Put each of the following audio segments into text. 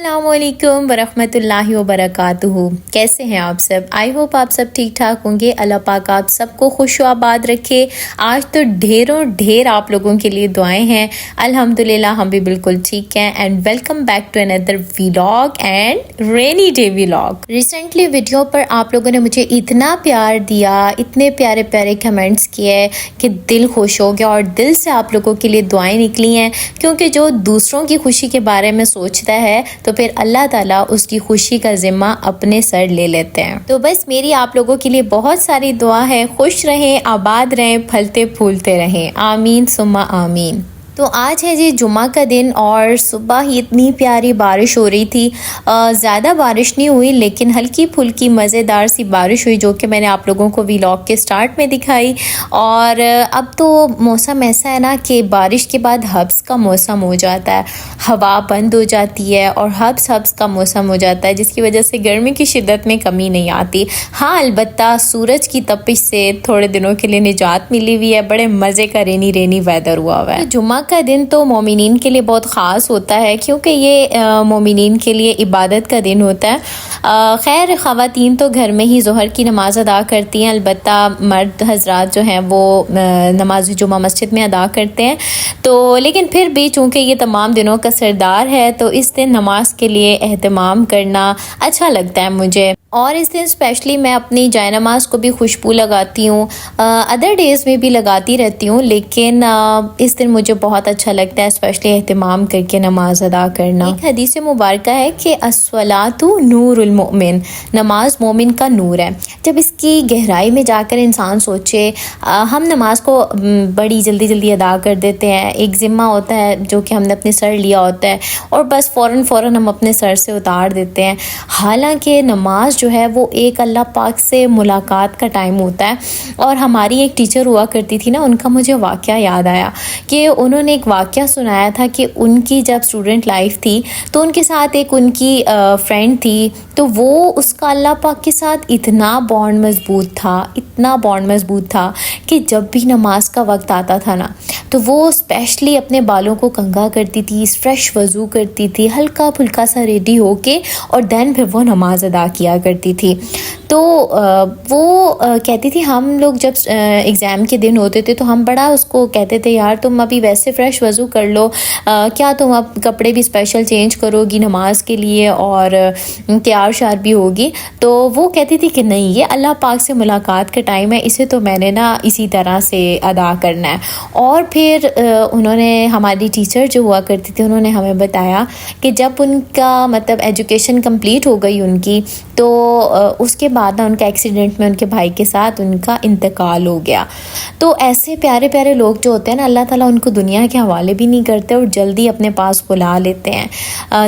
अस्सलामुअलैकुम वरहमतुल्लाहि वबरकातुहू। कैसे हैं आप सब? आई होप आप सब ठीक ठाक होंगे। अल्लाह पाक आप सबको खुश आबाद रखे। आज तो ढेरों ढेर आप लोगों के लिए दुआएं हैं। अल्हम्दुलिल्लाह हम भी बिल्कुल ठीक हैं। And welcome back to another vlog and rainy day vlog. Recently video पर आप लोगों ने मुझे इतना प्यार दिया, इतने प्यारे प्यारे कमेंट्स किए कि दिल खुश हो गया और दिल से आप लोगों के लिए दुआएं निकली हैं। क्योंकि जो दूसरों की खुशी के बारे में सोचता है तो फिर अल्लाह ताला उसकी खुशी का जिम्मा अपने सर ले लेते हैं। तो बस मेरी आप लोगों के लिए बहुत सारी दुआ है। खुश रहें, आबाद रहें, फलते फूलते रहें। आमीन सुम्मा आमीन। तो आज है जी जुम्मा का दिन और सुबह ही इतनी प्यारी बारिश हो रही थी। ज़्यादा बारिश नहीं हुई लेकिन हल्की फुल्की मज़ेदार सी बारिश हुई जो कि मैंने आप लोगों को व्लॉग के स्टार्ट में दिखाई। और अब तो मौसम ऐसा है ना कि बारिश के बाद हब्स का मौसम हो जाता है, हवा बंद हो जाती है और हब्स का मौसम हो जाता है, जिसकी वजह से गर्मी की शिद्दत में कमी नहीं आती। हाँ, अलबत्ता सूरज की तपिश से थोड़े दिनों के लिए निजात मिली हुई है। बड़े मज़े का रेनी वेदर हुआ है। तो जुम्मा का दिन तो मोमिनीन के लिए बहुत ख़ास होता है क्योंकि ये मोमिनीन के लिए इबादत का दिन होता है। खैर ख़वातीन तो घर में ही ज़ोहर की नमाज अदा करती हैं, अलबत्ता मर्द हजरात जो हैं वो नमाज जुम्मा मस्जिद में अदा करते हैं। तो लेकिन फिर भी चूँकि ये तमाम दिनों का सरदार है तो इस दिन नमाज के लिए एहतमाम करना अच्छा लगता है मुझे। और इस दिन स्पेशली मैं अपनी जाय नमाज को भी खुशबू लगाती हूँ। अदर डेज़ में भी लगाती रहती हूँ लेकिन इस दिन मुझे बहुत अच्छा लगता है स्पेशली एहतमाम करके नमाज अदा करना। एक हदीस मुबारक है कि अस्सलातु नूरुल मोमिन, नमाज मोमिन का नूर है। जब इसकी गहराई में जाकर इंसान सोचे, हम नमाज को बड़ी जल्दी अदा कर देते हैं। एक ज़िम्मा होता है जो कि हमने अपने सर लिया होता है और बस फ़ौरन हम अपने सर से उतार देते हैं। हालांकि नमाज जो है वो एक अल्लाह पाक से मुलाकात का टाइम होता है। और हमारी एक टीचर हुआ करती थी ना, उनका मुझे वाक़या याद आया कि उन्होंने एक वाक़या सुनाया था कि उनकी जब स्टूडेंट लाइफ थी तो उनके साथ एक उनकी फ्रेंड थी, तो वो उसका अल्लाह पाक के साथ इतना बॉन्ड मज़बूत था कि जब भी नमाज का वक्त आता था ना तो वो स्पेशली अपने बालों को कंघा करती थी, फ्रेश वज़ू करती थी, हल्का फुल्का सा रेडी होके और देन फिर वो नमाज अदा किया करती थी। तो वो कहती थी हम लोग जब एग्ज़ाम के दिन होते थे तो हम बड़ा उसको कहते थे, यार तुम अभी वैसे फ़्रेश वज़ू कर लो, क्या तुम अब कपड़े भी स्पेशल चेंज करोगी नमाज के लिए और तैयार शार भी होगी। तो वो कहती थी कि नहीं, ये अल्लाह पाक से मुलाकात का टाइम है, इसे तो मैंने ना इसी तरह से अदा करना है। और फिर उन्होंने, हमारी टीचर जो हुआ करती थी, उन्होंने हमें बताया कि जब उनका मतलब एजुकेशन कंप्लीट हो गई उनकी, तो उसके बाद ना उनका एक्सीडेंट में उनके भाई के साथ उनका इंतकाल हो गया। तो ऐसे प्यारे प्यारे लोग जो होते हैं ना, अल्लाह ताला उनको दुनिया के हवाले भी नहीं करते और जल्दी अपने पास बुला लेते हैं,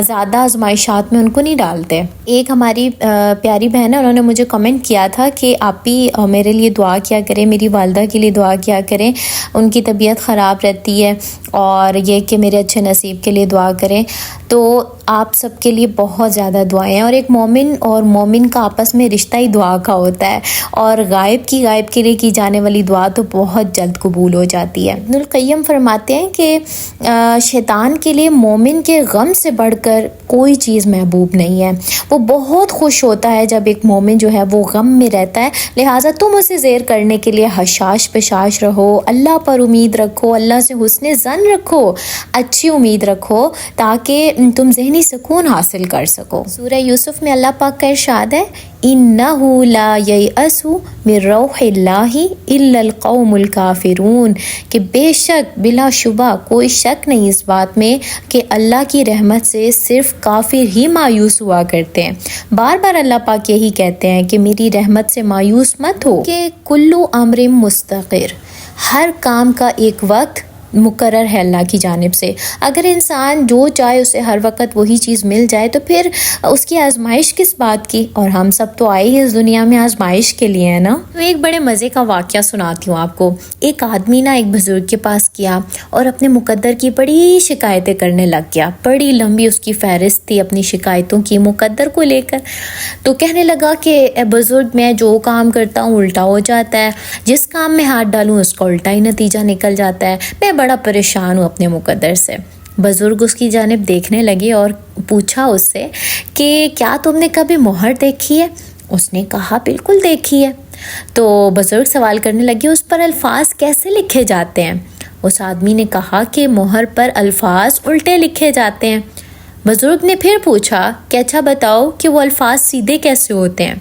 ज़्यादा आजमाइशात में उनको नहीं डालते। एक हमारी प्यारी बहन है, उन्होंने मुझे कमेंट किया था कि आप भी मेरे लिए दुआ किया करें, मेरी वालदा के लिए दुआ किया करें, उनकी तबीयत ख़राब रहती है और ये कि मेरे अच्छे नसीब के लिए दुआ करें। तो आप सबके लिए बहुत ज़्यादा दुआएं हैं। और एक मोमिन और मोमिन का आपस में रिश्ता ही दुआ का होता है और गायब के लिए की जाने वाली दुआ तो बहुत जल्द कबूल हो जाती है। इब्नुल क़य्यिम फरमाते हैं कि शैतान के लिए मोमिन के गम से बढ़कर कोई चीज़ महबूब नहीं है। वो बहुत खुश होता है जब एक मोमिन जो है वो गम में रहता है। लिहाजा तुम उसे ज़ेर करने के लिए हशाश पेशाश रहो, अल्लाह पर उम्मीद रखो, अल्लाह से हुस्ने ज़न रखो, अच्छी उम्मीद रखो ताकि तुम ज़हनी सुकून हासिल कर सको। सूरह यूसुफ में अल्लाह पाक का इरशाद है, इन्नहु ला ययअसु मिन रौहिल्लाहि इल्लल कौमुल काफिरून, कि बेशक बिलाशुबा कोई शक नहीं इस बात में कि अल्लाह की रहमत से सिर्फ काफिर ही मायूस हुआ करते हैं। बार बार अल्लाह पाक यही कहते हैं कि मेरी रहमत से मायूस मत हो, कि कुल्लु अम्रिन मुस्तक़िर, हर काम का एक वक्त मुकर्रर है अल्लाह की जानिब से। अगर इंसान जो चाहे उसे हर वक्त वही चीज़ मिल जाए तो फिर उसकी आजमाइश किस बात की। और हम सब तो आए ही इस दुनिया में आजमाइश के लिए है ना। तो एक बड़े मज़े का वाक़या सुनाती हूँ आपको। एक आदमी ना एक बुज़ुर्ग के पास गया और अपने मुकद्दर की बड़ी शिकायतें करने लग गया। बड़ी लंबी उसकी फहरिस्त थी अपनी शिकायतों की मुकद्दर को लेकर। तो कहने लगा कि बुज़ुर्ग, मैं जो काम करता हूँ उल्टा हो जाता है, जिस काम में हाथ डालूँ उसका उल्टा ही नतीजा निकल जाता है, मैं बड़ा परेशान हूँ अपने मुकद्दर से। बुजुर्ग उसकी जानिब देखने लगे और पूछा उससे कि क्या तुमने कभी मोहर देखी है? उसने कहा बिल्कुल देखी है। तो बुजुर्ग सवाल करने लगे उस पर अल्फाज कैसे लिखे जाते हैं? उस आदमी ने कहा कि मोहर पर अल्फाज उल्टे लिखे जाते हैं। बुजुर्ग ने फिर पूछा कि अच्छा बताओ कि वो अल्फाज सीधे कैसे होते हैं?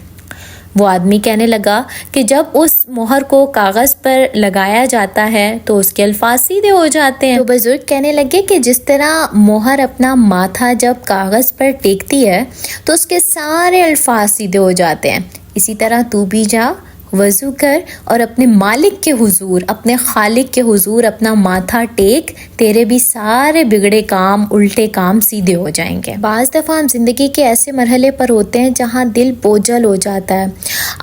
वो आदमी कहने लगा कि जब उस मोहर को कागज़ पर लगाया जाता है तो उसके अल्फाज सीधे हो जाते हैं। तो बुजुर्ग कहने लगे कि जिस तरह मोहर अपना माथा जब कागज़ पर टेकती है तो उसके सारे अल्फाज सीधे हो जाते हैं, इसी तरह तू भी जा, वज़ू कर और अपने मालिक के हुजूर, अपने खालिक के हुजूर अपना माथा टेक, तेरे भी सारे बिगड़े काम, उल्टे काम सीधे हो जाएंगे। बाज़ दफ़ा हम ज़िंदगी के ऐसे मरहले पर होते हैं जहाँ दिल बोझल हो जाता है,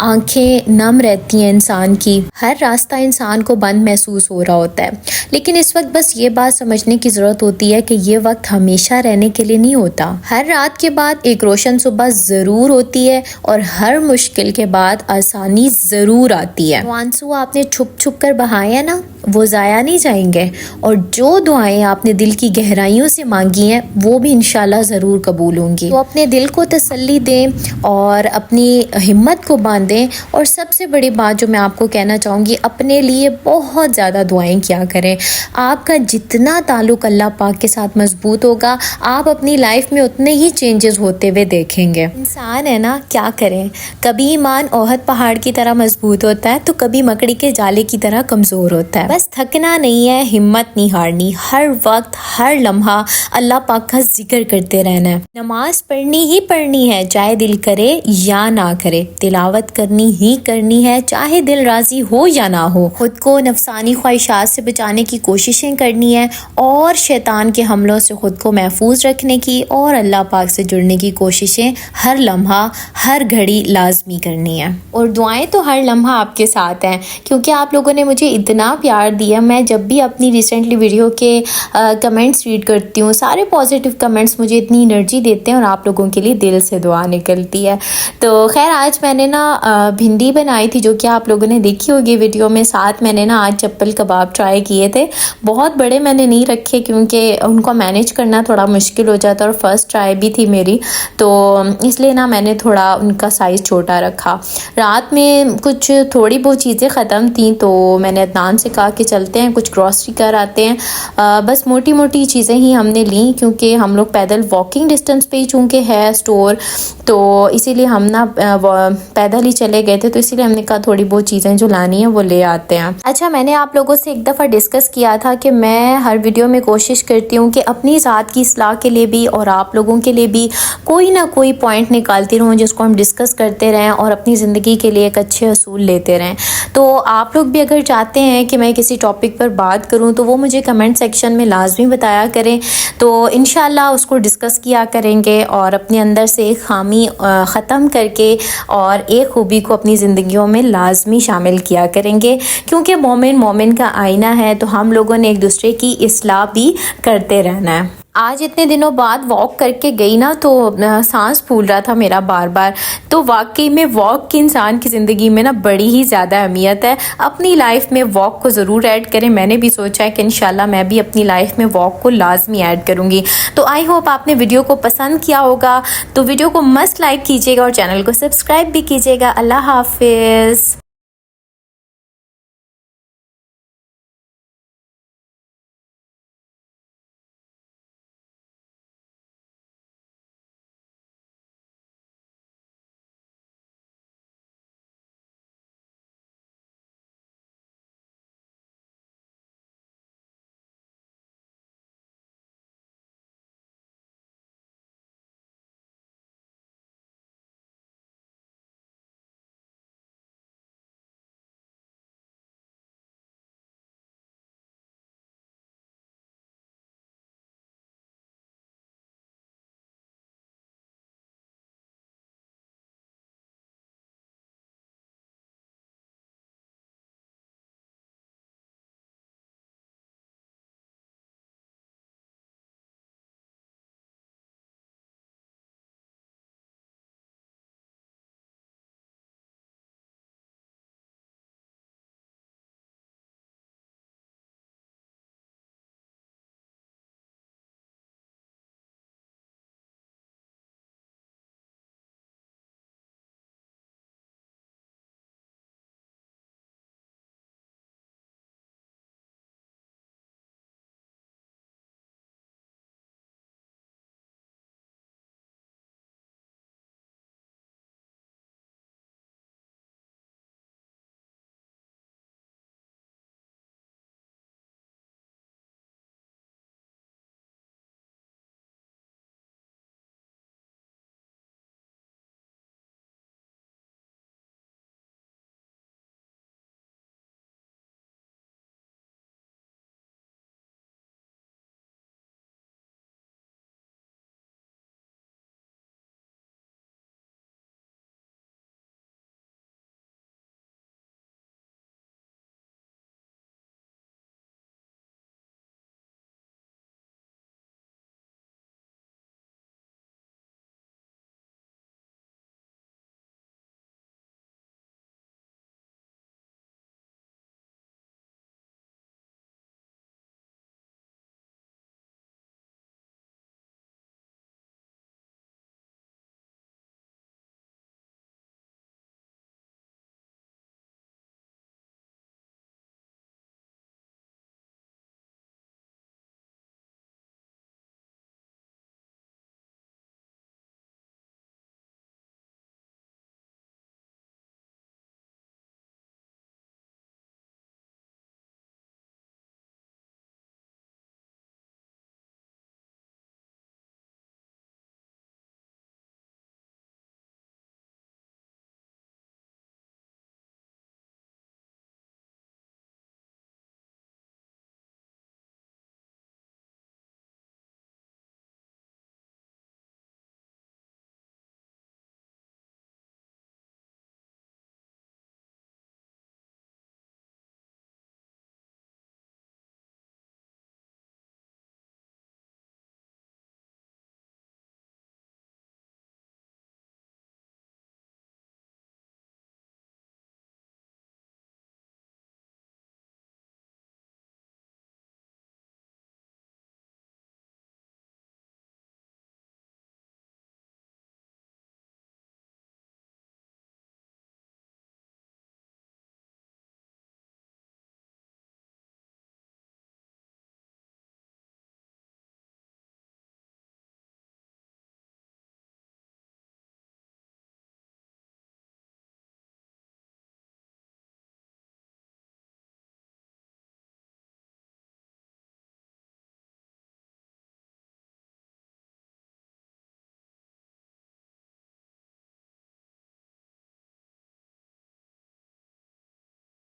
आंखें नम रहती हैं इंसान की, हर रास्ता इंसान को बंद महसूस हो रहा होता है। लेकिन इस वक्त बस ये बात समझने की ज़रूरत होती है कि ये वक्त हमेशा रहने के लिए नहीं होता। हर रात के बाद एक रोशन सुबह ज़रूर होती है और हर मुश्किल के बाद आसानी ज़रूर आती है। वो आंसू आपने छुप छुप कर बहाए हैं ना, वो ज़ाया नहीं जाएंगे, और जो दुआएं आपने दिल की गहराइयों से मांगी हैं वो भी इंशाल्लाह ज़रूर कबूल होंगी। तो अपने दिल को तसल्ली दें और अपनी हिम्मत को बांधें, और सबसे बड़ी बात जो मैं आपको कहना चाहूँगी, अपने लिए बहुत ज़्यादा दुआएं किया करें। आपका जितना ताल्लुक़ अल्लाह पाक के साथ मजबूत होगा, आप अपनी लाइफ में उतने ही चेंजेस होते हुए देखेंगे। इंसान है ना, क्या करें, कभी ईमान ओहद पहाड़ की तरह मजबूत होता है तो कभी मकड़ी के जाले की तरह कमज़ोर होता है। बस थकना नहीं है, हिम्मत नहीं हारनी, हर वक्त हर लम्हा अल्लाह पाक का जिक्र करते रहना है। नमाज पढ़नी ही पढ़नी है, चाहे दिल करे या ना करे, तिलावत करनी ही करनी है, चाहे दिल राजी हो या ना हो। खुद को नफसानी ख्वाहिशात से बचाने की कोशिशें करनी है और शैतान के हमलों से खुद को महफूज रखने की और अल्लाह पाक से जुड़ने की कोशिशें हर लम्हा हर घड़ी लाजमी करनी है। और दुआएं तो हर लम्हा आपके साथ हैं, क्योंकि आप लोगों ने मुझे इतना प्यार दिया। मैं जब भी अपनी रिसेंटली वीडियो के कमेंट्स रीड करती हूँ, सारे पॉजिटिव कमेंट्स मुझे इतनी एनर्जी देते हैं और आप लोगों के लिए दिल से दुआ निकलती है। तो खैर आज मैंने ना भिंडी बनाई थी, जो कि आप लोगों ने देखी होगी वीडियो में। साथ मैंने ना आज चप्पल कबाब ट्राई किए थे। बहुत बड़े मैंने नहीं रखे क्योंकि उनको मैनेज करना थोड़ा मुश्किल हो जाता और फर्स्ट ट्राई भी थी मेरी, तो इसलिए ना मैंने थोड़ा उनका साइज़ छोटा रखा। रात में कुछ थोड़ी बहुत चीज़ें ख़त्म थी तो मैंने अदनान से कहा कि चलते हैं कुछ ग्रॉसरी कर आते हैं। बस मोटी मोटी चीज़ें ही हमने ली, क्योंकि हम लोग पैदल वॉकिंग डिस्टेंस पे ही चूँकि है स्टोर, तो इसीलिए हम ना पैदल ही चले गए थे। तो इसीलिए हमने कहा थोड़ी बहुत चीज़ें जो लानी है वो ले आते हैं। अच्छा, मैंने आप लोगों से एक दफ़ा डिस्कस किया था कि मैं हर वीडियो में कोशिश करती हूँ कि अपनी ज़ात की इस्लाह के लिए भी और आप लोगों के लिए भी कोई ना कोई पॉइंट निकालती रहूँ जिसको हम डिस्कस करते रहें और अपनी ज़िंदगी के लिए एक अच्छे असूल लेते रहें। तो आप लोग भी अगर चाहते हैं कि मैं किसी टॉपिक पर बात करूं तो वो मुझे कमेंट सेक्शन में लाजमी बताया करें, तो इंशाल्लाह उसको डिस्कस किया करेंगे और अपने अंदर से एक खामी ख़त्म करके और एक खूबी को अपनी ज़िंदगियों में लाजमी शामिल किया करेंगे, क्योंकि मोमिन का आईना है। तो हम लोगों ने एक दूसरे की इस्लाह भी करते रहना है। आज इतने दिनों बाद वॉक करके गई ना तो सांस फूल रहा था मेरा बार बार। तो वाकई में वॉक की इंसान की ज़िंदगी में ना बड़ी ही ज़्यादा अहमियत है। अपनी लाइफ में वॉक को ज़रूर ऐड करें। मैंने भी सोचा है कि इंशाल्लाह मैं भी अपनी लाइफ में वॉक को लाजमी ऐड करूँगी। तो आई होप आपने वीडियो को पसंद किया होगा। तो वीडियो को मस्ट लाइक कीजिएगा और चैनल को सब्सक्राइब भी कीजिएगा। अल्लाह हाफिज़।